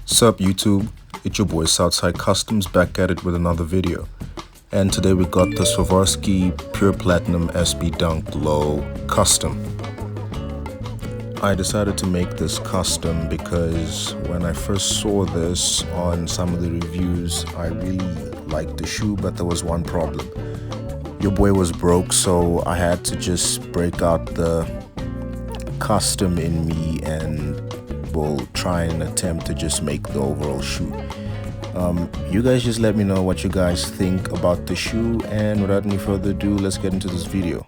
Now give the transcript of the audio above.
Sup YouTube, it's your boy Southside Customs back at it with another video. And today we got the Swarovski Pure Platinum SB Dunk Low Custom. I decided to make this custom because when I first saw this on some of the reviews, I really liked the shoe, but there was one problem. Your boy was broke, so I had to just break out the custom in me and will try and attempt to just make the overall shoe. You guys just let me know what you guys think about the shoe, and without any further ado, let's get into this video.